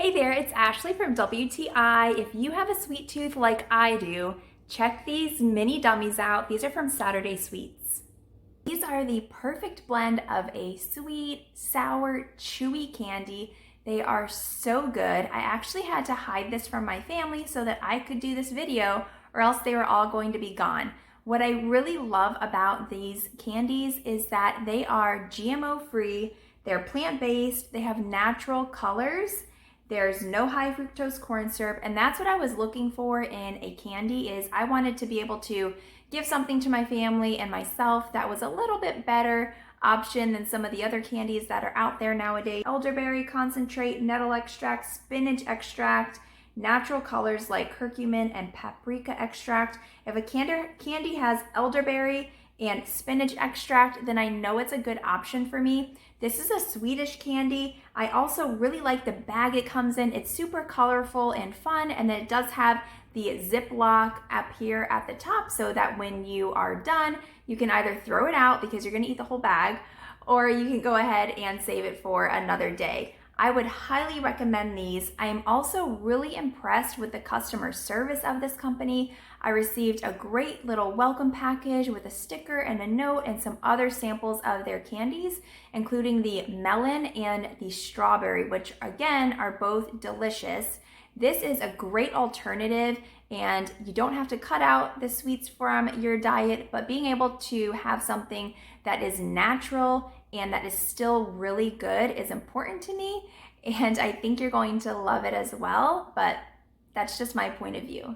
Hey there, it's Ashley from WTI. If you have a sweet tooth like I do, check these mini dummies out. These are from Saturday Sweets. These are the perfect blend of a sweet, sour, chewy candy. They are so good. I actually had to hide this from my family so that I could do this video, or else they were all going to be gone. What I really love about these candies is that they are GMO free, they're plant-based, they have natural colors. There's no high fructose corn syrup, and that's what I was looking for in a candy. Is I wanted to be able to give something to my family and myself that was a little bit better option than some of the other candies that are out there nowadays. Elderberry concentrate, nettle extract, spinach extract, natural colors like curcumin and paprika extract. If a candy has elderberry and spinach extract, then I know it's a good option for me. This is a Swedish candy. I also really like the bag it comes in. It's super colorful and fun, and then it does have the Ziploc up here at the top so that when you are done, you can either throw it out because you're gonna eat the whole bag, or you can go ahead and save it for another day. I would highly recommend these. I am also really impressed with the customer service of this company. I received a great little welcome package with a sticker and a note and some other samples of their candies, including the melon and the strawberry, which again are both delicious. This is a great alternative, and you don't have to cut out the sweets from your diet, but being able to have something that is natural and that is still really good is important to me, and I think you're going to love it as well, but that's just my point of view.